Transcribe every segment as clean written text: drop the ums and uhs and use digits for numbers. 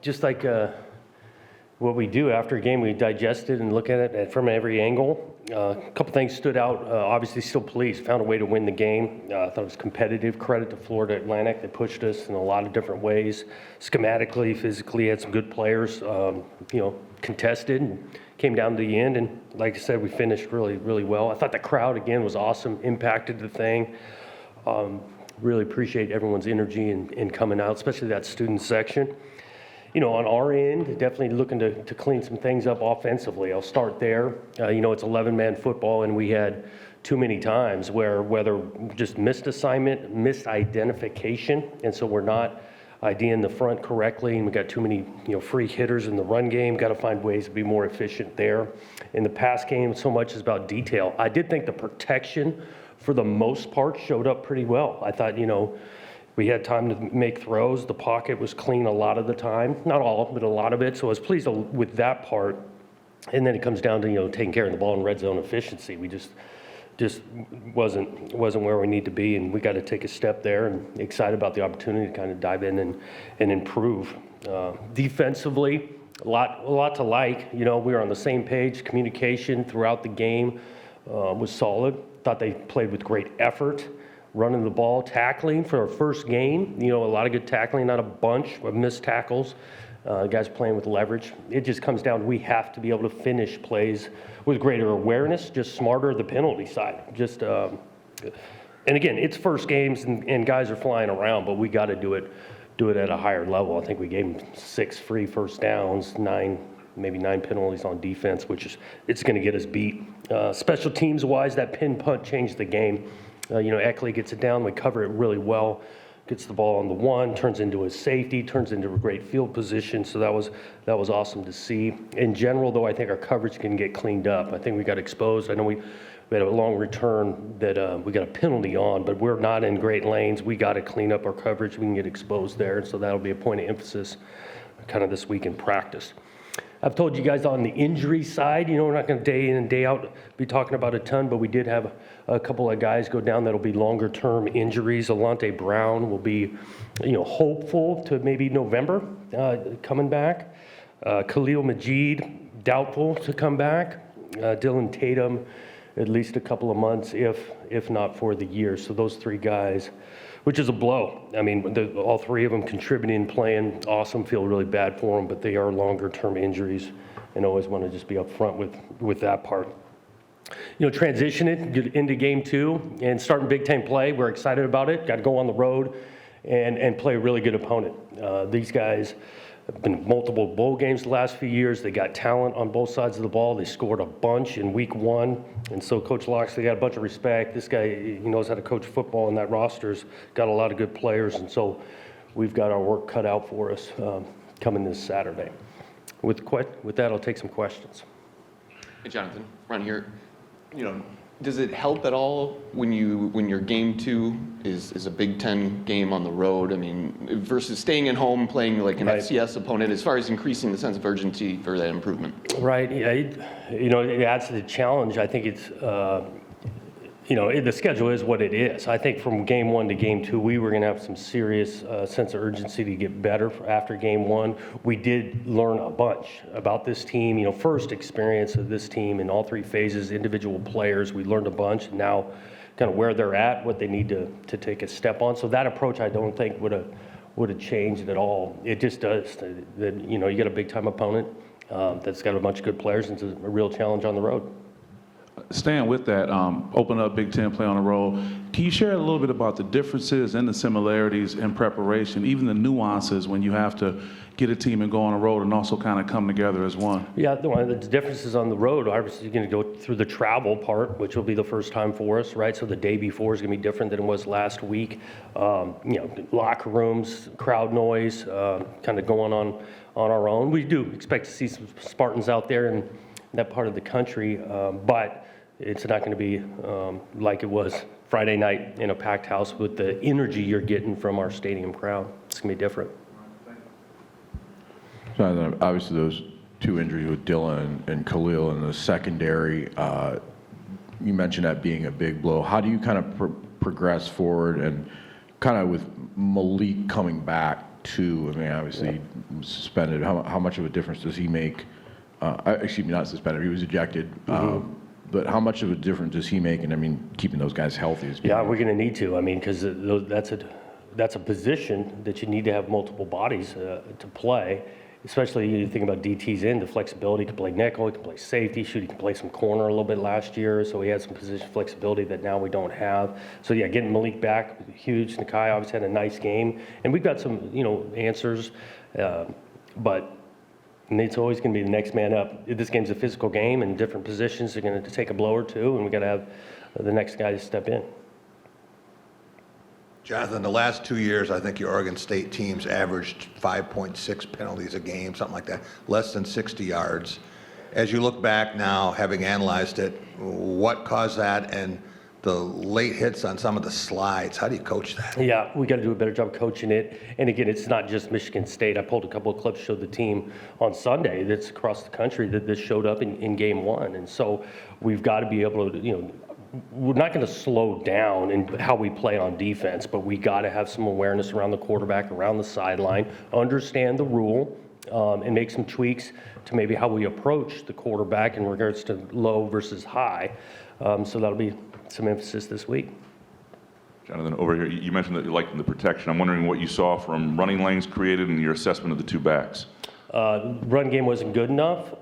just like what we do after a game, we digest it and look at it from every angle. A couple things stood out. Obviously, still police found a way to win the game. I thought it was competitive. Credit to Florida Atlantic. They pushed us in a lot of different ways. Schematically, physically, had some good players. Contested and came down to the end. And like I said, we finished really, really well. I thought the crowd, again, was awesome. Impacted the thing. Really appreciate everyone's energy in coming out, especially that student section. On our end, definitely looking to clean some things up offensively. I'll start there. It's 11-man football, and we had too many times whether just missed assignment, missed identification, and so we're not IDing the front correctly, and we got too many free hitters in the run game. Got to find ways to be more efficient there. In the pass game, so much is about detail. I did think the protection, for the most part, showed up pretty well. I thought, we had time to make throws. The pocket was clean a lot of the time. Not all, but a lot of it. So I was pleased with that part. And then it comes down to, taking care of the ball in red zone efficiency. We just wasn't where we need to be, and we got to take a step there, and excited about the opportunity to kind of dive in and improve. Defensively, a lot to like. We were on the same page. Communication throughout the game was solid. Thought they played with great effort. Running the ball, tackling for our first game. A lot of good tackling, not a bunch of missed tackles. Guys playing with leverage. It just comes down to we have to be able to finish plays with greater awareness, just smarter the penalty side. And again, it's first games and guys are flying around, but we got to do it at a higher level. I think we gave them 6 free first downs, 9 penalties on defense, it's going to get us beat. Special teams wise, that pin punt changed the game. Eckley gets it down, we cover it really well, gets the ball on the 1, turns into a safety, turns into a great field position, so that was awesome to see. In general, though, I think our coverage can get cleaned up. I think we got exposed. I know we had a long return that we got a penalty on, but we're not in great lanes. We got to clean up our coverage. We can get exposed there, and so that'll be a point of emphasis kind of this week in practice. I've told you guys on the injury side, we're not going to day in and day out be talking about a ton, but we did have a couple of guys go down that'll be longer term injuries. Alante Brown will be, hopeful to maybe November coming back. Khalil Majid, doubtful to come back. Dylan Tatum, at least a couple of months, if not for the year. So those 3 guys, which is a blow. I mean, all 3 of them contributing, playing awesome, feel really bad for them, but they are longer-term injuries, and always want to just be upfront with that part. Transitioning into game 2 and starting Big Ten play. We're excited about it. Got to go on the road and play a really good opponent. These guys have been multiple bowl games the last few years. They got talent on both sides of the ball. They scored a bunch in week 1. And so Coach Loxley got a bunch of respect. This guy, he knows how to coach football, and that roster's got a lot of good players. And so we've got our work cut out for us coming this Saturday. With that, I'll take some questions. Hey, Jonathan, Ron here. Does it help at all when your game 2 is a Big Ten game on the road? I mean, versus staying at home playing like an FCS opponent, as far as increasing the sense of urgency for that improvement. Right. Yeah. It adds to the challenge. I think it's. The schedule is what it is. I think from game 1 to game 2, we were going to have some serious sense of urgency to get better after game 1. We did learn a bunch about this team. First experience of this team in all 3 phases, individual players. We learned a bunch. And now, kind of where they're at, what they need to take a step on. So that approach, I don't think would have changed at all. It just does. You got a big time opponent that's got a bunch of good players, and it's a real challenge on the road. Staying with that, open up Big Ten play on the road. Can you share a little bit about the differences and the similarities in preparation, even the nuances when you have to get a team and go on the road and also kind of come together as one? Yeah, the differences on the road, obviously you're going to go through the travel part, which will be the first time for us, right? So the day before is going to be different than it was last week. Locker rooms, crowd noise, kind of going on our own. We do expect to see some Spartans out there in that part of the country, but it's not going to be like it was Friday night in a packed house with the energy you're getting from our stadium crowd. It's going to be different. So obviously those 2 injuries with Dylan and Khalil in the secondary, you mentioned that being a big blow. How do you kind of progress forward, and kind of with Malik coming back, 2. I mean, obviously he was suspended. How much of a difference does he make? Excuse me, not suspended. He was ejected. But how much of a difference does he make? And I mean, keeping those guys healthy is Yeah, we're going to need to. I mean, because that's a position that you need to have multiple bodies to play. Especially you think about DT's the flexibility. He can play nickel, he can play safety, he can play some corner a little bit last year, so he had some position flexibility that now we don't have. So yeah, getting Malik back, huge. Nakai obviously had a nice game, and we've got some, answers, but it's always going to be the next man up. This game's a physical game, and different positions are going to take a blow or two, and we got to have the next guy to step in. Jonathan, the last 2 years, I think your Oregon State teams averaged 5.6 penalties a game, something like that, less than 60 yards. As you look back now, having analyzed it, what caused that, and the late hits on some of the slides, how do you coach that? Yeah, we got to do a better job coaching it. And again, it's not just Michigan State. I pulled a couple of clips, showed the team on Sunday that's across the country that this showed up in game 1. And so we've got to be able to, we're not going to slow down in how we play on defense, but we got to have some awareness around the quarterback, around the sideline, understand the rule, and make some tweaks to maybe how we approach the quarterback in regards to low versus high. So that'll be some emphasis this week. Jonathan, over here, you mentioned that you liked the protection. I'm wondering what you saw from running lanes created and your assessment of the 2 backs. Run game wasn't good enough.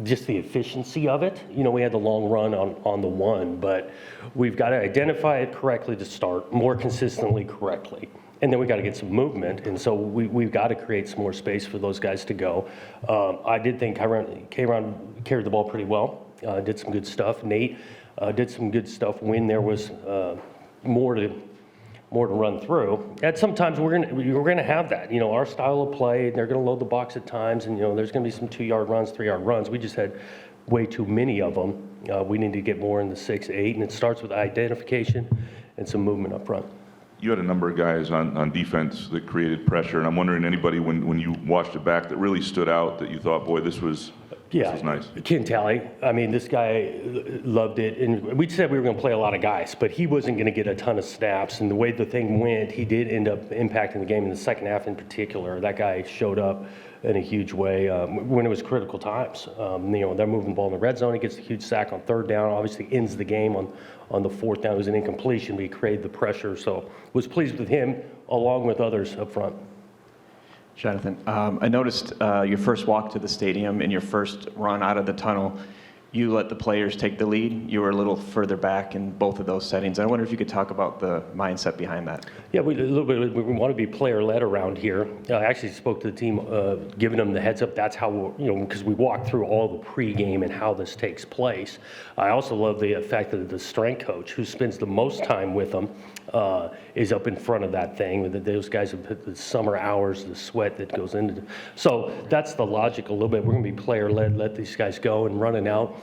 Just the efficiency of it. We had the long run on the 1, but we've got to identify it correctly to start, more consistently correctly. And then we got to get some movement. And so we've got to create some more space for those guys to go. I did think Kayron carried the ball pretty well, did some good stuff. Nate did some good stuff when there was more to run through. And sometimes we're gonna have that. Our style of play, they're gonna load the box at times, and there's gonna be some 2-yard runs, 3-yard runs. We just had way too many of them. We need to get more in the 6, 8, and it starts with identification and some movement up front. You had a number of guys on defense that created pressure, and I'm wondering anybody when you watched it back that really stood out that you thought, boy, this was nice. Ken Talley. I mean, this guy loved it. And we said we were going to play a lot of guys, but he wasn't going to get a ton of snaps. And the way the thing went, he did end up impacting the game in the second half in particular. That guy showed up in a huge way when it was critical times. They're moving the ball in the red zone. He gets a huge sack on 3rd down, obviously ends the game on the 4th down. It was an incompletion, but he created the pressure. So was pleased with him along with others up front. Jonathan, I noticed your first walk to the stadium and your first run out of the tunnel, you let the players take the lead. You were a little further back in both of those settings. I wonder if you could talk about the mindset behind that. Yeah, we want to be player-led around here. I actually spoke to the team, giving them the heads up. That's how, because we walked through all the pregame and how this takes place. I also love the fact that the strength coach, who spends the most time with them, is up in front of that thing. Those guys have put the summer hours, the sweat that goes into it. So that's the logic a little bit. We're going to be player-led, let these guys go and running out.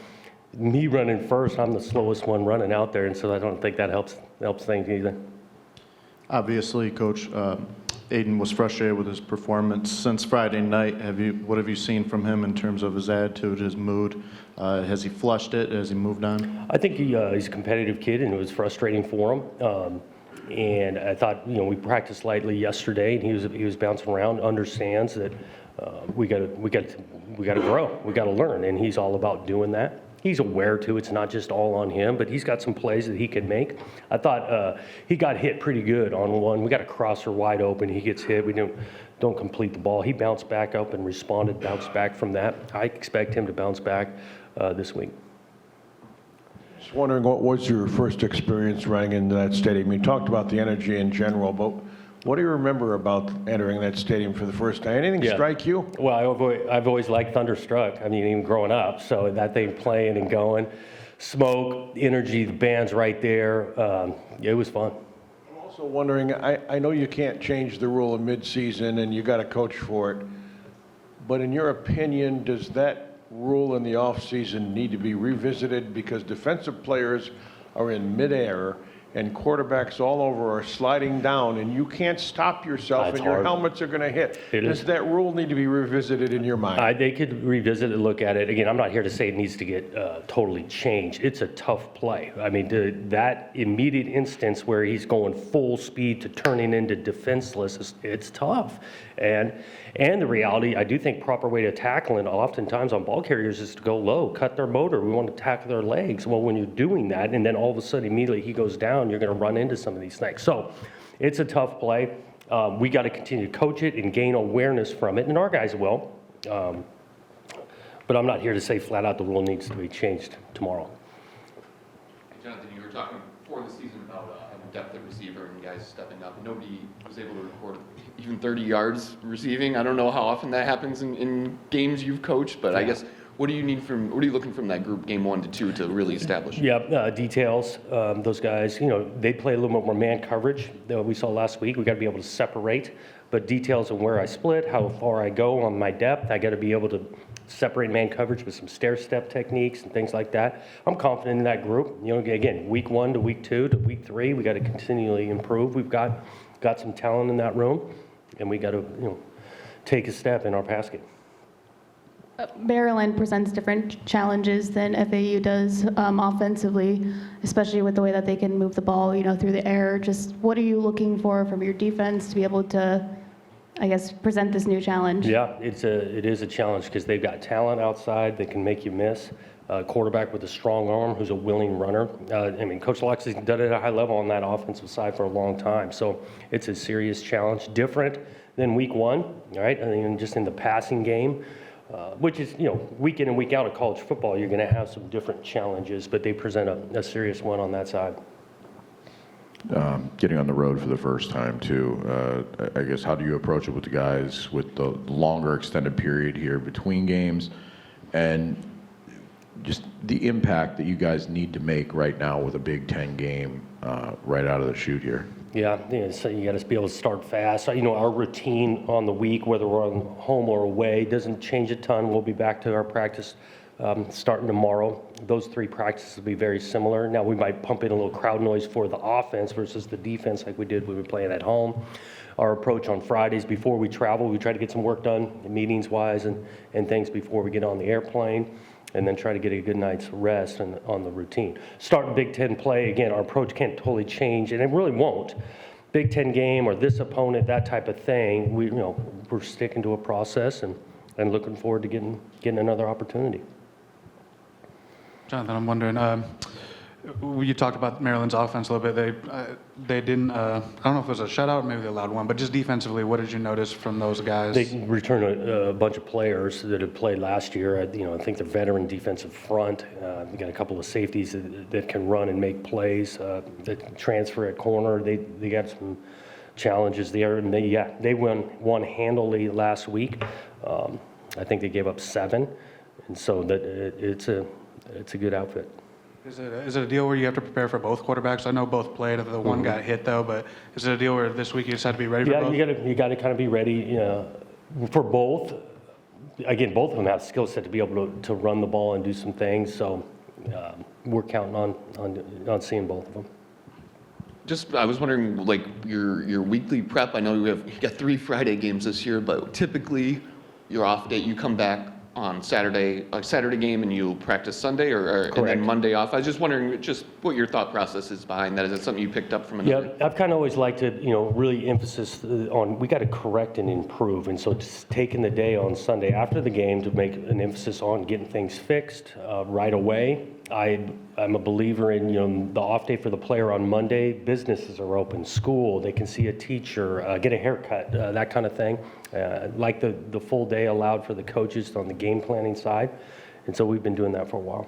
Me running first, I'm the slowest one running out there, and so I don't think that helps things either. Obviously, Coach, Aiden was frustrated with his performance since Friday night. What have you seen from him in terms of his attitude, his mood? Has he flushed it? Has he moved on? I think he's a competitive kid, and it was frustrating for him. And I thought, we practiced lightly yesterday, and he was bouncing around. Understands that we got to grow, we got to learn, and he's all about doing that. He's aware too. It's not just all on him, but he's got some plays that he could make. I thought he got hit pretty good on one. We got a crosser wide open. He gets hit. We don't complete the ball. He bounced back up and bounced back from that. I expect him to bounce back this week. Just wondering, what was your first experience running into that stadium? You talked about the energy in general, but what do you remember about entering that stadium for the first time? Anything strike you? Well, I've always liked Thunderstruck. I mean, even growing up. So that thing playing and going, smoke, energy, the band's right there. It was fun. I'm also wondering, I know you can't change the rule in midseason and you got to coach for it, but in your opinion, does that rule in the offseason need to be revisited because defensive players are in midair and quarterbacks all over are sliding down, and you can't stop yourself, That's and your hard. helmets are going to hit. It is. Does that rule need to be revisited in your mind? They could revisit it, look at it. Again, I'm not here to say it needs to get totally changed. It's a tough play. I mean, that immediate instance where he's going full speed to turning into defenseless, it's tough. And the reality, I do think proper way to tackle it oftentimes on ball carriers is to go low, cut their motor. We want to tackle their legs. Well, when you're doing that, and then all of a sudden immediately he goes down, you're going to run into some of these things. So it's a tough play. We got to continue to coach it and gain awareness from it, and our guys will. But I'm not here to say flat out the rule needs to be changed tomorrow. Jonathan, you were talking before the season about having depth at receiver and guys stepping up. Nobody was able to record even 30 yards receiving. I don't know how often that happens in games you've coached, but I guess what are you looking from that group game 1 to 2 to really establish? Yeah, details. Those guys, they play a little bit more man coverage that we saw last week. We got to be able to separate, but details on where I split, how far I go on my depth. I got to be able to separate man coverage with some stair step techniques and things like that. I'm confident in that group. Again, week 1 to week 2 to week 3, we got to continually improve. We've got some talent in that room, and we got to take a step in our pass game. Maryland presents different challenges than FAU does offensively, especially with the way that they can move the ball, through the air. Just what are you looking for from your defense to be able to, I guess, present this new challenge? Yeah, it is a challenge because they've got talent outside that can make you miss. Quarterback with a strong arm who's a willing runner. Coach Lux has done it at a high level on that offensive side for a long time. So it's a serious challenge, different than week 1, right? Just in the passing game. Which is, week in and week out of college football, you're going to have some different challenges, but they present a serious one on that side. Getting on the road for the first time, too, I guess, how do you approach it with the guys with the longer extended period here between games and just the impact that you guys need to make right now with a Big Ten game right out of the chute here? Yeah, so you got to be able to start fast. Our routine on the week, whether we're on home or away, doesn't change a ton. We'll be back to our practice starting tomorrow. Those 3 practices will be very similar. Now, we might pump in a little crowd noise for the offense versus the defense like we did when we were playing at home. Our approach on Fridays before we travel, we try to get some work done meetings-wise and things before we get on the airplane, and then try to get a good night's rest on the routine. Starting Big Ten play, again, our approach can't totally change, and it really won't. Big Ten game or this opponent, that type of thing, we're sticking to a process and looking forward to getting another opportunity. Jonathan, I'm wondering, you talked about Maryland's offense a little bit. They didn't, I don't know if it was a shutout, maybe they allowed one, but just defensively, what did you notice from those guys? They returned a bunch of players that had played last year. I think the veteran defensive front. We got a couple of safeties that can run and make plays. That can transfer at corner. They got some challenges there, and they won one handily last week. I think they gave up 7, and so that it's a good outfit. Is it a deal where you have to prepare for both quarterbacks? I know both played. The one got hit though, but is it a deal where this week you just had to be ready for both? Yeah, you got to kind of be ready for both. Again, both of them have skill set to be able to run the ball and do some things. So we're counting on seeing both of them. I was wondering, like your weekly prep. I know you got 3 Friday games this year, but typically your off day, you come back on Saturday game, and you practice Sunday, or and then Monday off. I was just wondering just what your thought process is behind that. Is it something you picked up from another? Yeah, I've kind of always liked to, really emphasis on we got to correct and improve, and so just taking the day on Sunday after the game to make an emphasis on getting things fixed right away. I'm a believer in the off day for the player on Monday. Businesses are open, school, they can see a teacher, get a haircut, that kind of thing. Like the full day allowed for the coaches on the game planning side, and so we've been doing that for a while.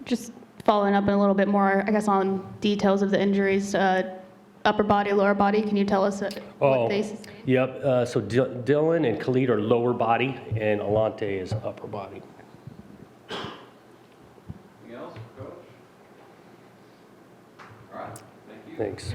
Just following up a little bit more, I guess, on details of the injuries, upper body, lower body. Can you tell us what they sustained? Yep. So Dylan and Khalid are lower body, and Alante is upper body. Anything else, Coach? All right. Thank you. Thanks.